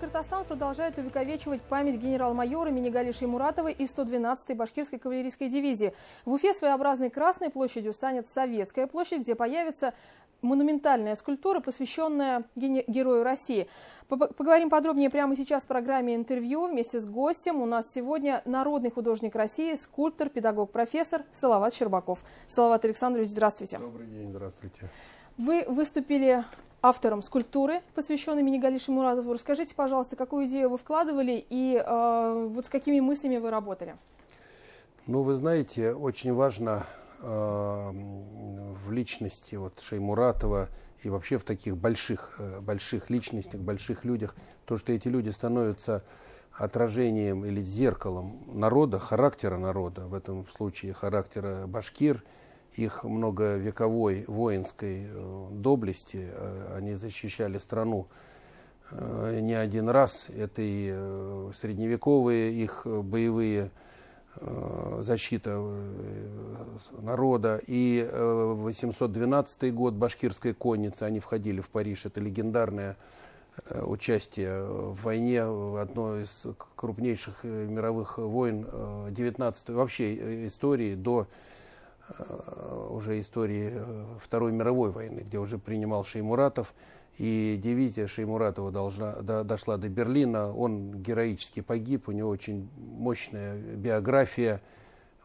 Башкортостан продолжает увековечивать память генерал-майора Минигали Шаймуратовой из 112-й башкирской кавалерийской дивизии. В Уфе своеобразной Красной площадью станет Советская площадь, где появится монументальная скульптура, посвященная Герою России. Поговорим подробнее прямо сейчас в программе «Интервью» вместе с гостем. У нас сегодня народный художник России, скульптор, педагог, профессор Салават Щербаков. Салават Александрович, здравствуйте. Добрый день, здравствуйте. Вы выступили автором скульптуры, посвященной Минигали Шаймуратову. Расскажите, пожалуйста, какую идею вы вкладывали и вот с какими мыслями вы работали? Ну, вы знаете, очень важно в личности вот Шаймуратова и вообще в таких больших личностях, больших людях, то, что эти люди становятся отражением или зеркалом народа, характера народа, в этом случае характера башкир, их многовековой воинской доблести. Они защищали страну не один раз. Это и средневековые их боевые защита народа, и 812 год башкирской конницы, они входили в Париж. Это легендарное участие в войне, одной из крупнейших мировых войн 19 вообще истории до уже истории Второй мировой войны, где уже принимал Шаймуратов, и дивизия Шаймуратова дошла до Берлина. Он героически погиб, у него очень мощная биография,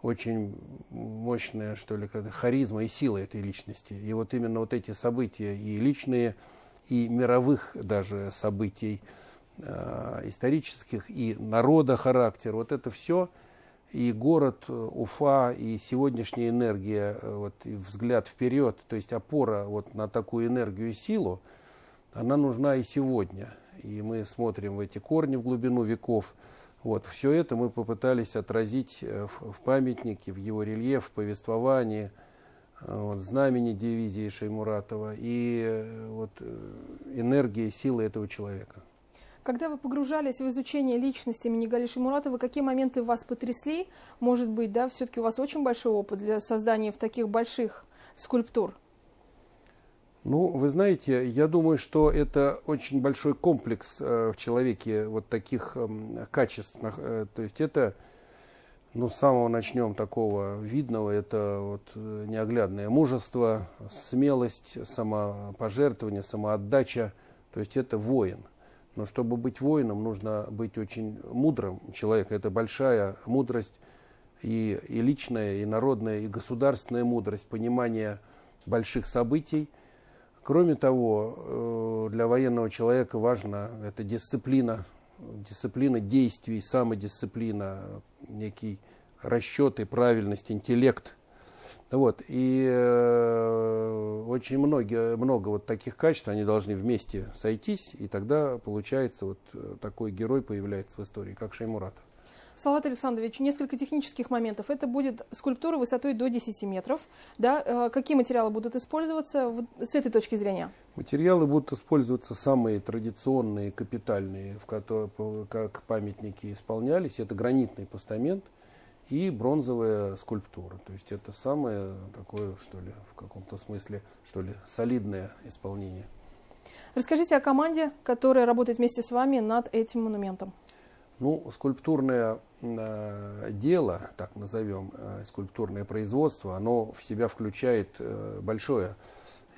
очень мощная, что ли, харизма и сила этой личности. И вот именно вот эти события, и личные, и мировых даже событий, исторических, и народа характер, вот это все. И город Уфа, и сегодняшняя энергия, вот, и взгляд вперед, то есть опора вот на такую энергию и силу, она нужна и сегодня. И мы смотрим в эти корни, в глубину веков. Вот, все это мы попытались отразить в памятнике, в его рельеф, в повествовании, вот, знамени дивизии Шаймуратова и вот, энергии и силы этого человека. Когда вы погружались в изучение личности Минигали Шаймуратова, какие моменты вас потрясли? Может быть, да, все-таки у вас очень большой опыт для создания таких больших скульптур? Ну, вы знаете, я думаю, что это очень большой комплекс в человеке вот таких качеств. То есть это, ну, с самого начнем такого видного, это вот неоглядное мужество, смелость, самопожертвование, самоотдача. То есть это воин. Но чтобы быть воином, нужно быть очень мудрым человеком. Это большая мудрость и личная, и народная, и государственная мудрость, понимание больших событий. Кроме того, для военного человека важна эта дисциплина действий, самодисциплина, некий расчет и правильность, интеллект. Вот. И очень много вот таких качеств, они должны вместе сойтись, и тогда получается вот такой герой появляется в истории, как Шаймуратов. Салават Александрович, несколько технических моментов. Это будет скульптура высотой до 10 метров. Да? Какие материалы будут использоваться вот с этой точки зрения? Материалы будут использоваться самые традиционные, капитальные, как памятники исполнялись. Это гранитный постамент и бронзовая скульптура. То есть это самое такое, что ли, в каком-то смысле, что ли, солидное исполнение. Расскажите о команде, которая работает вместе с вами над этим монументом. Ну, скульптурное дело, так назовем, скульптурное производство, оно в себя включает большое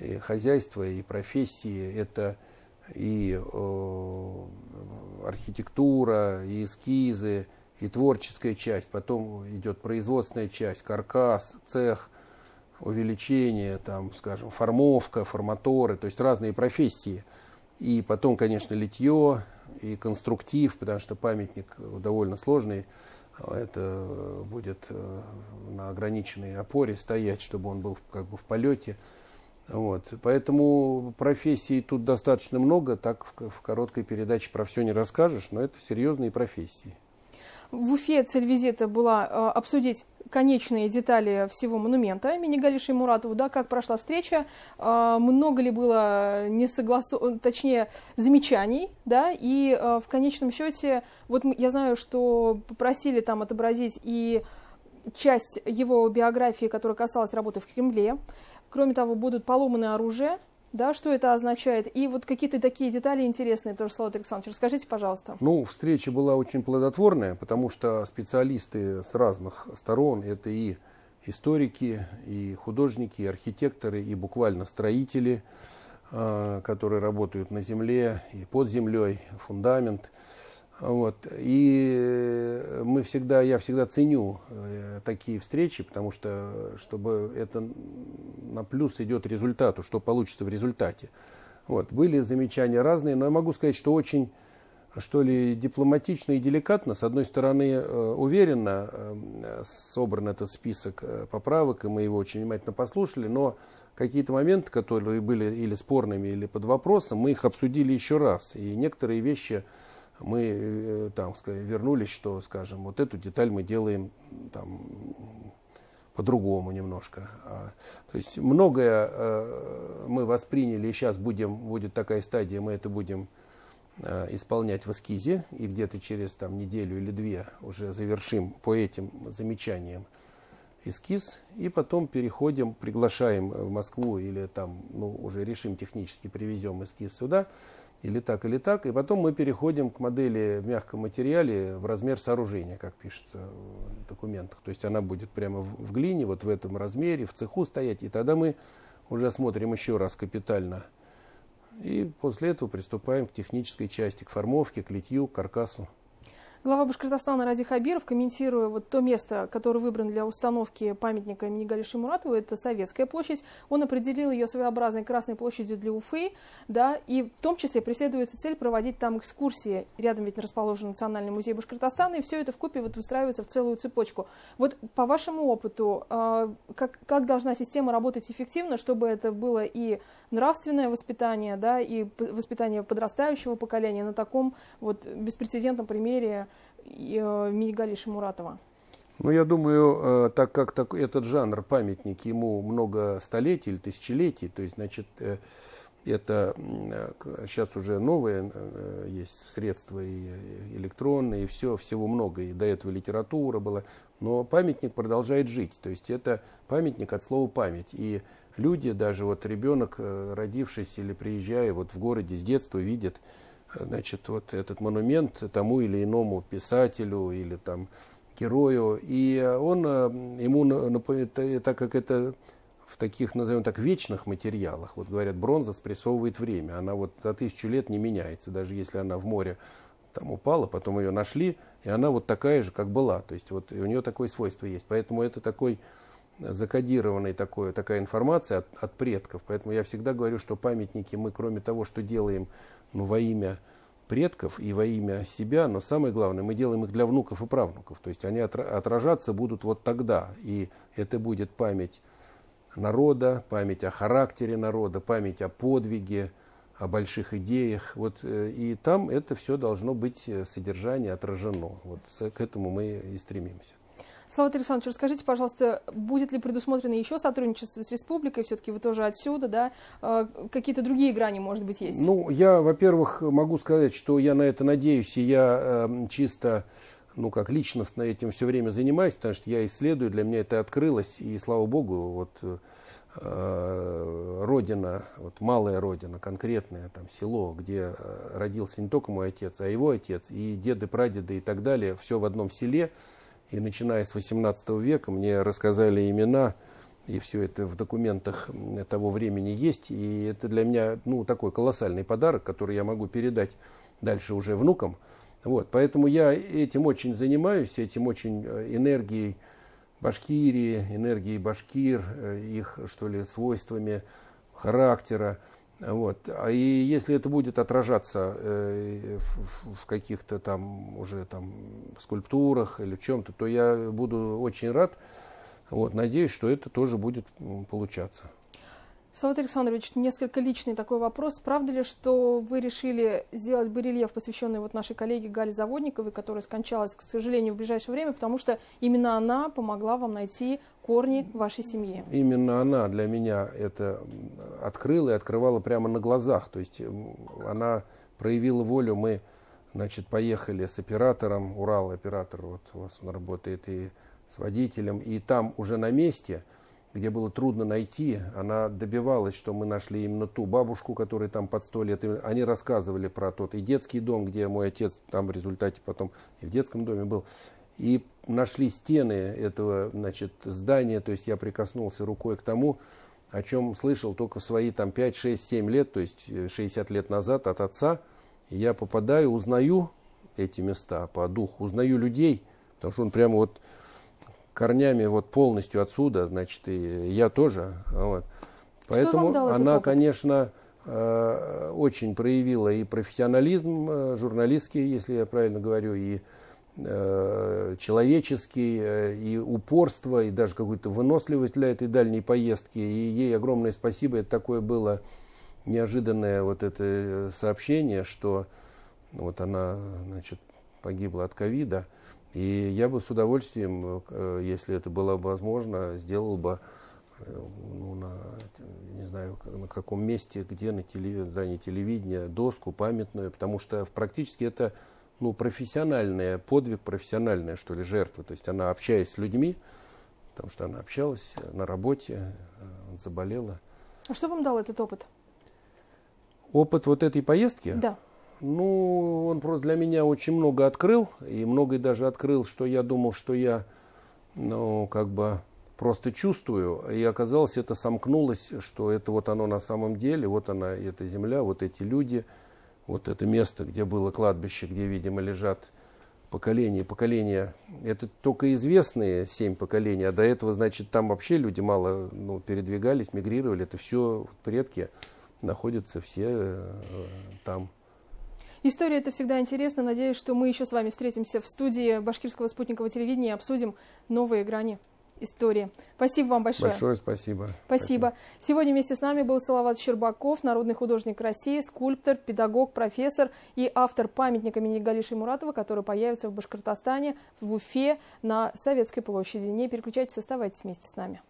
и хозяйство, и профессии. Это и архитектура, и эскизы, и творческая часть. Потом идет производственная часть, каркас, цех, увеличение, там, скажем, формовка, форматоры, то есть разные профессии. И потом, конечно, литье и конструктив, потому что памятник довольно сложный. Это будет на ограниченной опоре стоять, чтобы он был как бы в полете. Вот. Поэтому профессий тут достаточно много, так в короткой передаче про все не расскажешь, но это серьезные профессии. В Уфе цель визита была обсудить конечные детали всего монумента Минигали Шаймуратову, да, как прошла встреча, много ли было замечаний, да, и в конечном счете, вот я знаю, что попросили там отобразить и часть его биографии, которая касалась работы в Кремле. Кроме того, будут поломаны оружие, да, что это означает. И вот какие-то такие детали интересные тоже, Салават Александрович, расскажите, пожалуйста. Ну, встреча была очень плодотворная, потому что специалисты с разных сторон, это и историки, и художники, и архитекторы, и буквально строители, которые работают на земле и под землей, фундамент. Вот. И я всегда ценю такие встречи, потому что чтобы это на плюс идет результату, что получится в результате. Вот. Были замечания разные, но я могу сказать, что очень, что ли, дипломатично и деликатно. С одной стороны, уверенно собран этот список поправок, и мы его очень внимательно послушали, но какие-то моменты, которые были или спорными, или под вопросом, мы их обсудили еще раз. И некоторые вещи мы вернулись, что, скажем, вот эту деталь мы делаем там по-другому немножко. То есть многое мы восприняли, и сейчас будет такая стадия, мы это будем исполнять в эскизе, и где-то через неделю или две уже завершим по этим замечаниям эскиз, и потом приглашаем в Москву или уже решим технически, привезем эскиз сюда, или так, и потом мы переходим к модели в мягком материале в размер сооружения, как пишется в документах. То есть она будет прямо в глине, вот в этом размере, в цеху стоять, и тогда мы уже смотрим еще раз капитально. И после этого приступаем к технической части, к формовке, к литью, к каркасу. Глава Башкортостана Ради Хабиров, комментируя вот то место, которое выбрано для установки памятника имени Галиши Шаймуратовой, это Советская площадь. Он определил ее своеобразной Красной площадью для Уфы, да, и в том числе преследуется цель проводить там экскурсии. Рядом ведь расположен Национальный музей Башкортостана, и все это вкупе выстраивается в целую цепочку. Вот по вашему опыту, как должна система работать эффективно, чтобы это было и нравственное воспитание, да, и воспитание подрастающего поколения на таком вот беспрецедентном примере имени Галиши Муратова? Ну, я думаю, так как этот жанр памятник, ему много столетий или тысячелетий, то есть, значит, это сейчас уже новые есть средства и электронные, и всего много, и до этого литература была, но памятник продолжает жить, то есть это памятник от слова память, и люди, даже вот ребенок, родившийся или приезжая вот в городе с детства, видит, значит, вот этот монумент тому или иному писателю или герою, и так как это в таких, назовем так, вечных материалах, вот говорят, бронза спрессовывает время, она вот за 1000 лет не меняется, даже если она в море упала, потом ее нашли, и она вот такая же, как была, то есть вот у нее такое свойство есть, поэтому это такой закодированная такая информация от предков, поэтому я всегда говорю, что памятники мы, кроме того, что делаем во имя предков и во имя себя, но самое главное, мы делаем их для внуков и правнуков, то есть они отражаться будут вот тогда, и это будет память народа, память о характере народа, память о подвиге, о больших идеях, вот, и там это все должно быть содержание отражено, вот к этому мы и стремимся. Салават Александрович, расскажите, пожалуйста, будет ли предусмотрено еще сотрудничество с республикой? Все-таки вы тоже отсюда, да? Какие-то другие грани, может быть, есть? Ну, я, во-первых, могу сказать, что я на это надеюсь, и я чисто, как личностно этим все время занимаюсь, потому что я исследую, для меня это открылось, и, слава богу, вот родина, вот малая родина, конкретное село, где родился не только мой отец, а его отец, и деды, прадеды и так далее, все в одном селе. И начиная с 18 века мне рассказали имена, и все это в документах того времени есть. И это для меня такой колоссальный подарок, который я могу передать дальше уже внукам. Вот, поэтому я этим очень занимаюсь, этим очень энергией Башкирии, энергией башкир, их, что ли, свойствами характера. Вот. И если это будет отражаться в каких-то уже скульптурах или в чем-то, то я буду очень рад. Вот. Надеюсь, что это тоже будет получаться. Салават Александрович, несколько личный такой вопрос. Правда ли, что вы решили сделать барельеф, посвященный нашей коллеге Гале Заводниковой, которая скончалась, к сожалению, в ближайшее время, потому что именно она помогла вам найти корни вашей семьи? Именно она для меня это открыла и открывала прямо на глазах. То есть она проявила волю. Мы, поехали с оператором, Урал-оператор, вот у вас он работает, и с водителем, и там уже на месте где было трудно найти, она добивалась, что мы нашли именно ту бабушку, которая там под 100 лет. И они рассказывали про тот и детский дом, где мой отец там в результате потом и в детском доме был. И нашли стены этого, значит, здания, то есть я прикоснулся рукой к тому, о чем слышал только в свои там 5, 6, 7 лет, то есть 60 лет назад от отца. И я попадаю, узнаю эти места по духу, узнаю людей, потому что он прямо вот корнями вот полностью отсюда, значит, и я тоже. Вот. Поэтому она, конечно, очень проявила и профессионализм журналистский, если я правильно говорю, и человеческий, и упорство, и даже какую-то выносливость для этой дальней поездки. И ей огромное спасибо. Это такое было неожиданное вот это сообщение, что вот она, значит, погибла от ковида. И я бы с удовольствием, если это было бы возможно, сделал бы, ну, не знаю, на каком месте, где на здании телевидения, доску памятную, потому что практически это, ну, профессиональный подвиг, профессиональная, что ли, жертва. То есть она, общаясь с людьми, потому что она общалась на работе, заболела. А что вам дал этот опыт? Опыт вот этой поездки? Да. Ну, он просто для меня очень много открыл, и многое даже открыл, что я думал, что я, ну, как бы просто чувствую, и оказалось, это сомкнулось, что это вот оно на самом деле, вот она, эта земля, вот эти люди, вот это место, где было кладбище, где, видимо, лежат поколения. Это только известные 7 поколений, а до этого, значит, там вообще люди мало, ну, передвигались, мигрировали, это все предки находятся все там. История — это всегда интересно. Надеюсь, что мы еще с вами встретимся в студии Башкирского спутникового телевидения и обсудим новые грани истории. Спасибо вам большое. Большое спасибо. Спасибо. Сегодня вместе с нами был Салават Щербаков, народный художник России, скульптор, педагог, профессор и автор памятника имени Гали Шаймуратова, который появится в Башкортостане, в Уфе, на Советской площади. Не переключайтесь, оставайтесь вместе с нами.